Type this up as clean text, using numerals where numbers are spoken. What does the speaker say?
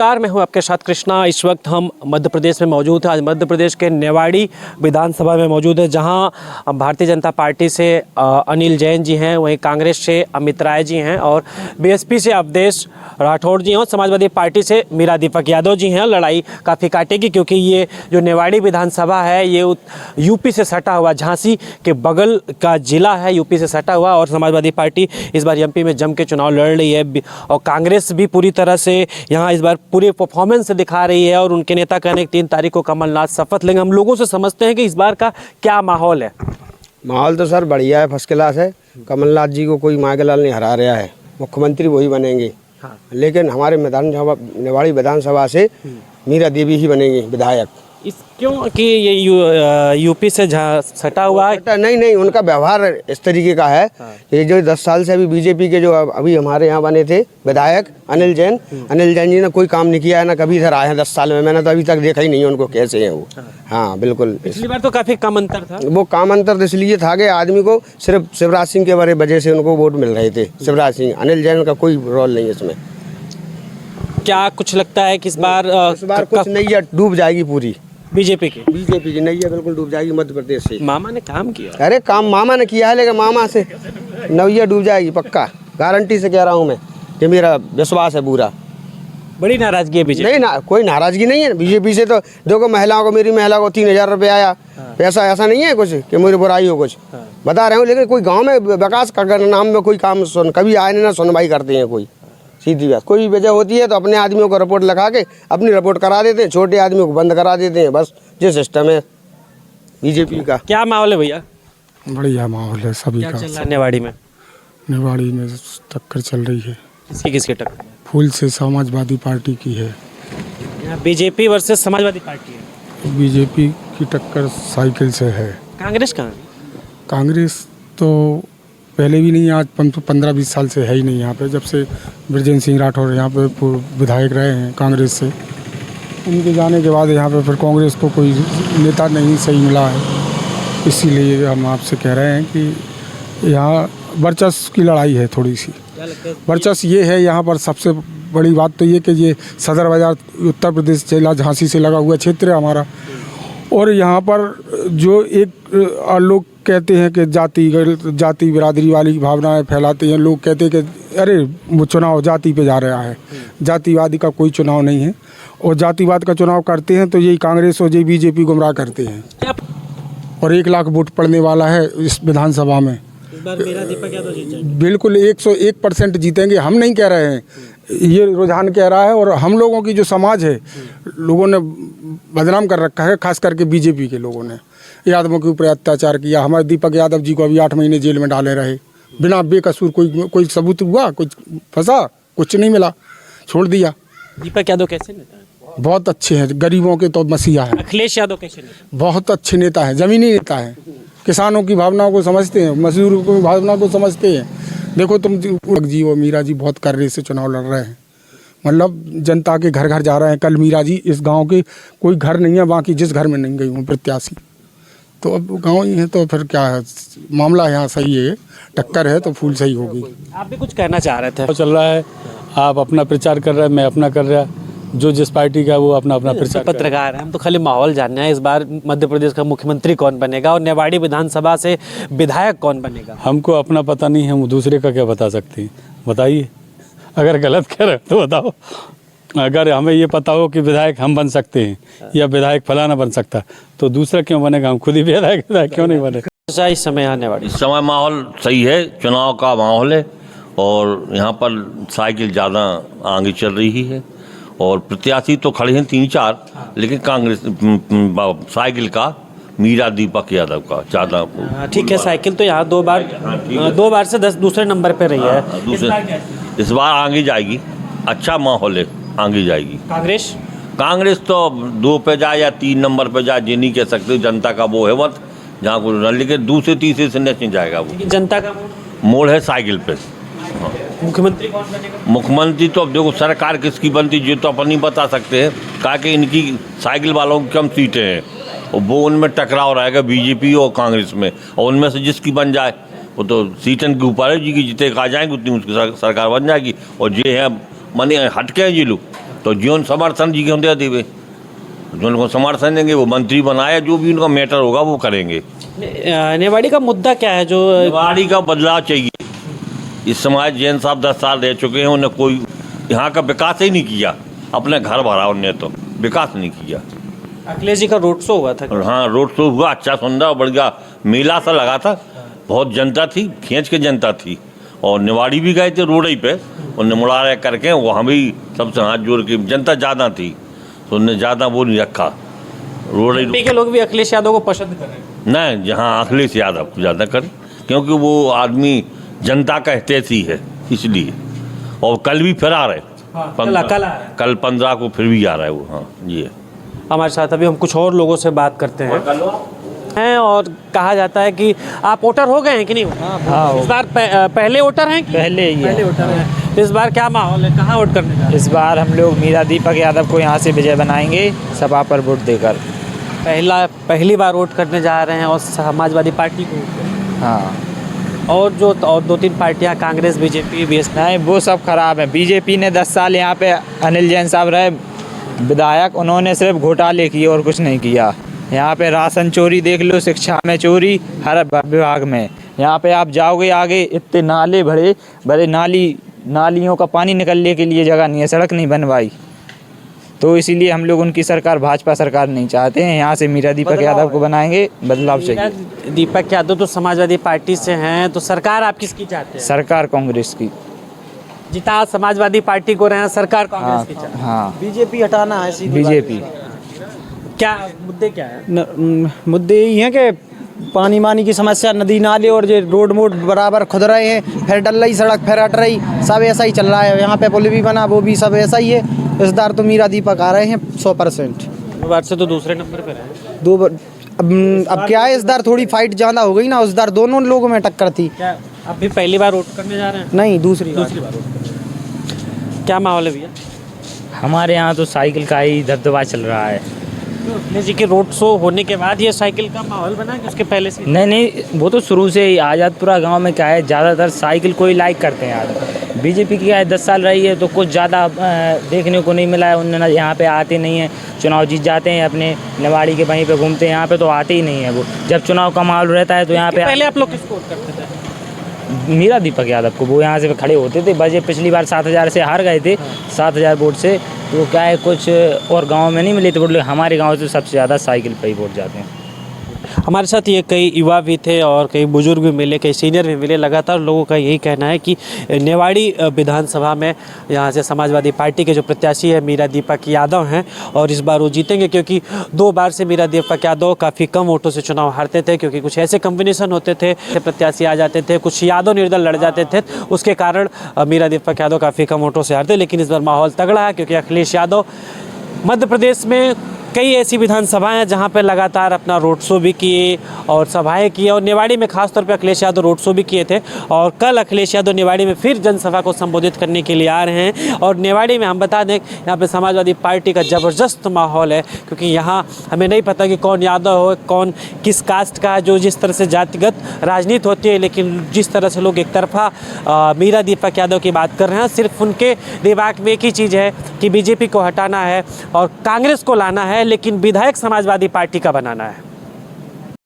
नमस्कार, मैं हूं आपके साथ कृष्णा। इस वक्त हम मध्य प्रदेश में मौजूद हैं। आज मध्य प्रदेश के नेवाड़ी विधानसभा में मौजूद है, जहां भारतीय जनता पार्टी से अनिल जैन जी हैं, वहीं कांग्रेस से अमित राय जी हैं और बीएसपी से अवधेश राठौड़ जी हैं और समाजवादी पार्टी से मीरा दीपक यादव जी हैं। लड़ाई काफ़ी काटेगी क्योंकि ये जो नेवाड़ी विधानसभा है ये यूपी से सटा हुआ, झांसी के बगल का जिला है, यूपी से सटा हुआ। और समाजवादी पार्टी इस बार एमपी में जम के चुनाव लड़ रही है और कांग्रेस भी पूरी तरह से यहाँ इस बार पूरे परफॉर्मेंस दिखा रही है और उनके नेता कहने की 3 तारीख को कमलनाथ शपथ लेंगे। हम लोगों से समझते हैं कि इस बार का क्या माहौल है। माहौल तो सर बढ़िया है, फर्स्ट क्लास है। कमलनाथ जी को कोई मांगेलाल नहीं हरा रहा है, मुख्यमंत्री वही बनेंगे। हाँ। लेकिन हमारे नेवाड़ी विधानसभा से मीरा देवी ही बनेंगी विधायक। इस क्यों कि ये यूपी से सटा हुआ है? नहीं, उनका व्यवहार इस तरीके का है। हाँ। ये जो 10 साल से अभी बीजेपी के जो अभी हमारे यहाँ बने थे विधायक अनिल जैन जी ने कोई काम नहीं किया है, ना कभी इधर आए हैं 10 साल में। मैंने तो अभी तक देखा ही नहीं है उनको कैसे हैं वो। हाँ बिल्कुल। पिछली बार तो काफ़ी कम अंतर था। वो काम अंतर इसलिए था कि आदमी को सिर्फ शिवराज सिंह के वजह से उनको वोट मिल रहे थे। शिवराज सिंह, अनिल जैन का कोई रोल नहीं है इसमें। क्या कुछ लगता है कि इस बार कुछ नैया डूब जाएगी पूरी बीजेपी की नैया बिल्कुल डूब जाएगी मध्य प्रदेश से। मामा ने काम किया। अरे काम मामा ने किया है, लेकिन मामा से नैया डूब जाएगी पक्का, गारंटी से कह रहा हूँ मैं। ये मेरा विश्वास है पूरा। बड़ी नाराजगी है बीजेपी? नहीं ना, कोई नाराजगी नहीं है बीजेपी से। तो देखो महिलाओं को, मेरी महिला को 3000 रुपये आया। पैसा ऐसा नहीं है कुछ कि मेरी बुराई हो कुछ। बता रहे हूँ, लेकिन कोई गाँव में विकास का नाम में कोई काम कभी आए नहीं ना सुनवाई करते हैं कोई। सीधी बात, कोई वजह होती है तो अपने आदमियों को रिपोर्ट लिखा के अपनी रिपोर्ट करा देते हैं, छोटे आदमियों को बंद करा देते हैं। बस ये सिस्टम है बीजेपी का। क्या माहौल है भैया? बढ़िया माहौल है सभी क्या का। चल रहा है नेवाड़ी में? नेवाड़ी में टक्कर चल रही है। किसकी टक्कर? फूल से समाजवादी पार्टी की है। यहाँ बीजेपी वर्सेस समाजवादी पार्टी है। बीजेपी की टक्कर साइकिल से है। कांग्रेस कहाँ? कांग्रेस तो पहले भी नहीं, आज 15-20 साल से है ही नहीं यहाँ पे। जब से बृजेंद्र सिंह राठौर यहाँ पे विधायक रहे हैं कांग्रेस से, उनके जाने के बाद यहाँ पे फिर कांग्रेस को कोई नेता नहीं सही मिला है। इसीलिए हम आपसे कह रहे हैं कि यहाँ वर्चस्व की लड़ाई है थोड़ी सी। वर्चस्व ये है यहाँ पर, सबसे बड़ी बात तो ये कि ये सदर बाज़ार उत्तर प्रदेश जिला झांसी से लगा हुआ क्षेत्र है हमारा। और यहाँ पर जो एक लोग कहते हैं कि जाति बिरादरी वाली भावनाएं फैलाते हैं। लोग कहते हैं कि अरे वो चुनाव जाति पे जा रहा है। जातिवादी का कोई चुनाव नहीं है, और जातिवाद का चुनाव करते हैं तो यही कांग्रेस और यही बीजेपी गुमराह करते हैं। और 1 लाख वोट पड़ने वाला है इस विधानसभा में। इस बार मीरा दीपक यादव जीतेंगे। बिल्कुल 101% जीतेंगे। हम नहीं कह रहे हैं, ये रुझान कह रहा है। और हम लोगों की जो समाज है, लोगों ने बदनाम कर रखा है, खास करके बीजेपी के लोगों ने यादवों के ऊपर अत्याचार किया। हमारे दीपक यादव जी को अभी 8 महीने जेल में डाले रहे, बिना बेकसूर। कोई सबूत हुआ? कुछ फंसा? कुछ नहीं मिला, छोड़ दिया। दीपक यादव कैसे नेता है? बहुत अच्छे हैं, गरीबों के तो मसीहा है। अखिलेश यादव कैसे नेता? बहुत अच्छे नेता हैं, जमीनी नेता हैं। किसानों की भावनाओं को समझते हैं, मजदूरों की भावनाओं को समझते हैं। देखो तुम जी और मीरा जी बहुत कर्रे से चुनाव लड़ रहे हैं, मतलब जनता के घर घर जा रहे हैं। कल मीरा जी, इस गांव के कोई घर नहीं है बाकी जिस घर में नहीं गई हूँ प्रत्याशी, तो अब गांव ही है तो फिर क्या है, मामला यहाँ सही है, टक्कर है तो फूल सही होगी। आप भी कुछ कहना चाह रहे थे? चल रहा है, आप अपना प्रचार कर रहे हैं, मैं अपना कर रहा, जो जिस पार्टी का वो अपना प्रचार। पत्रकार हैं हम, तो खाली माहौल जानना है। इस बार मध्य प्रदेश का मुख्यमंत्री कौन बनेगा और नेवाड़ी विधानसभा से विधायक कौन बनेगा? हमको अपना पता नहीं है, हम दूसरे का क्या बता सकते हैं? बताइए, अगर गलत कह रहे तो बताओ। अगर हमें ये पता हो कि विधायक हम बन सकते हैं या विधायक फलाना बन सकता, तो दूसरा क्यों बनेगा? हम खुद ही विधायक क्यों नहीं बनेगा? इस समय यहाँ नेवाड़ी इस समय माहौल सही है, चुनाव का माहौल है और यहाँ पर साइकिल ज़्यादा आगे चल रही है और प्रत्याशी तो खड़े हैं 3-4, लेकिन कांग्रेस साइकिल का मीरा दीपक यादव का ज़्यादा। ठीक है, साइकिल तो यहाँ 2 बार से दूसरे नंबर पे रही है। इस बार आगे जाएगी, अच्छा माहौल है, आगे जाएगी। कांग्रेस तो 2 पे जाए या 3 नंबर पे जाए, ये नहीं कह सकते। जनता का वो है मत जहाँ को, लेकिन दूसरे तीसरे से नहीं जाएगा वो। जनता का मोड़ है साइकिल पे। मुख्यमंत्री कौन बनेगा? मुख्यमंत्री तो अब देखो सरकार किसकी बनती ये तो अपन नहीं बता सकते हैं, कहा कि इनकी साइकिल वालों की कम सीटें हैं और वो उनमें टकराव रहेगा बीजेपी और कांग्रेस में, और उनमें से जिसकी बन जाए वो तो सीटन के ऊपर है जी की, जितने आ जाएंगे उतनी उसकी सरकार बन जाएगी। और ये है माने हटके हैं जी लोग, तो जीवन समर्थन जी के होंगे देवे, जो उनको समर्थन देंगे वो मंत्री बनाए, जो भी उनका मैटर होगा वो करेंगे। नेवाड़ी का मुद्दा क्या है जो निवाड़ी का बदलाव चाहिए। इस समाज जैन साहब 10 साल रह चुके हैं, उन्हें कोई यहाँ का विकास ही नहीं किया, अपने घर भरा उन्हें, तो विकास नहीं किया। अखिलेश जी का रोड शो हुआ था। और हाँ, रोड शो हुआ, अच्छा सुंदर बढ़िया मेला सा लगा था, बहुत जनता थी, खींच के जनता थी। और निवाड़ी भी गए थे रोड ही पे, उन्हें मुड़ा करके वहाँ भी सबसे हाथ जोड़ के, जनता ज़्यादा थी तो उन्हें ज़्यादा वो नहीं रखा, रोड ही। यूपी के लोग भी अखिलेश यादव को पसंद कर रहे हैं। नहीं, जहाँ अखिलेश यादव को ज़्यादा करें, क्योंकि वो आदमी जनता का हितैषी है, इसलिए। और कल भी फिर आ रहे, हाँ, कल आ रहा है। कल 15 को फिर भी आ रहा है वो। हाँ, ये हमारे साथ अभी हम कुछ और लोगों से बात करते हैं और कहा जाता है कि आप वोटर हो गए हैं कि नहीं? हाँ, इस बार पहले वोटर हैं कि? पहले ही है। पहले वोटर हैं। तो इस बार क्या माहौल है, कहाँ वोट करने जा रहे हैं? इस बार हम लोग मीरा दीपक यादव को यहाँ से विजय बनाएंगे सपा पर वोट देकर। पहली बार वोट करने जा रहे हैं और समाजवादी पार्टी को। हाँ, और जो और 2-3 पार्टियां कांग्रेस, बीजेपी, बीएसपी। नहीं वो सब खराब है। बीजेपी ने 10 साल यहाँ पे अनिल जैन साहब रहे विधायक, उन्होंने सिर्फ घोटाले किए और कुछ नहीं किया। यहाँ पे राशन चोरी देख लो, शिक्षा में चोरी, हर विभाग में। यहाँ पे आप जाओगे आगे, इतने नाले भरे भरे, नालियों का पानी निकलने के लिए जगह नहीं है, सड़क नहीं बनवाई। तो इसीलिए हम लोग उनकी सरकार, भाजपा सरकार नहीं चाहते हैं। यहाँ से मीरा दीपक यादव को बनाएंगे, बदलाव चाहिए। दीपक यादव तो समाजवादी पार्टी से हैं, तो सरकार आप किसकी चाहते हैं? सरकार कांग्रेस की। जितना समाजवादी पार्टी को रहे हैं, सरकार कांग्रेस की चाहते हैं। हाँ, बीजेपी हटाना है, सीधी बीजेपी। क्या मुद्दे क्या है? मुद्दे यही हैं कि पानी मानी की समस्या, नदी नाले और ये रोड मोड बराबर खुद रहे हैं, फिर डल रही सड़क, फिर हट रही, सब ऐसा ही चल रहा है। यहाँ पे पुल भी बना, वो भी सब ऐसा ही है। इस बार तो मीरा दीपक आ रहे हैं 100%। बार से तो दूसरे नंबर पर है। अब क्या है, इस बार थोड़ी फाइट ज़्यादा हो गई ना, उस बार दोनों लोगों में टक्कर थी। क्या आप भी पहली बार वोट करने जा रहे हैं? नहीं, दूसरी बार वोट करने। क्या माहौल है भैया? हमारे यहाँ तो साइकिल का ही दबदबा चल रहा है। अखिलेश जी के रोड शो होने के बाद ये साइकिल का माहौल बना कि उसके पहले से? नहीं, वो तो शुरू से ही आज़ादपुरा गांव में क्या है, ज़्यादातर साइकिल को ही लाइक करते हैं यार। बीजेपी की क्या है, 10 साल रही है तो कुछ ज़्यादा देखने को नहीं मिला है। उन्होंने यहाँ पे आते नहीं हैं, चुनाव जीत जाते हैं, अपने निवाड़ी के वहीं पे घूमते हैं, यहाँ पे तो आते ही नहीं है वो। जब चुनाव का माहौल रहता है तो यहाँ पे पहले आप लोग किसको वोट करते थे? मीरा दीपक यादव को। वो यहाँ से खड़े होते थे, बजे पिछली बार 7,000 से हार गए थे, 7,000 वोट से। तो क्या है, कुछ और गांव में नहीं मिले थे वोट, हमारे गांव से सबसे ज़्यादा साइकिल पे ही वोट जाते हैं। हमारे साथ ये कई युवा भी थे और कई बुजुर्ग भी मिले, कई सीनियर भी मिले। लगातार लोगों का यही कहना है कि नेवाड़ी विधानसभा में यहाँ से समाजवादी पार्टी के जो प्रत्याशी है मीरा दीपक यादव हैं और इस बार वो जीतेंगे, क्योंकि 2 बार से मीरा दीपक यादव काफ़ी कम वोटों से चुनाव हारते थे, क्योंकि कुछ ऐसे कॉम्बिनेशन होते थे, प्रत्याशी आ जाते थे, कुछ यादव निर्दल लड़ जाते थे, उसके कारण मीरा दीपक यादव काफ़ी कम वोटों से हारते। लेकिन इस बार माहौल तगड़ा है, क्योंकि अखिलेश यादव मध्य प्रदेश में कई ऐसी विधानसभाएं हैं जहां पर लगातार अपना रोड शो भी किए और सभाएं किए, और निवाड़ी में खासतौर पर अखिलेश यादव रोड शो भी किए थे। और कल अखिलेश यादव निवाड़ी में फिर जनसभा को संबोधित करने के लिए आ रहे हैं। और निवाड़ी में हम बता दें, यहाँ पे समाजवादी पार्टी का ज़बरदस्त माहौल है, क्योंकि यहाँ हमें नहीं पता कि कौन यादव हो, कौन किस कास्ट का है, जो जिस तरह से जातिगत राजनीति होती है। लेकिन जिस तरह से लोग एक तरफा मीरा दीपक यादव की बात कर रहे हैं, सिर्फ उनके दिमाग में एक ही चीज़ है कि बीजेपी को हटाना है और कांग्रेस को लाना है, लेकिन विधायक समाजवादी पार्टी का बनाना है।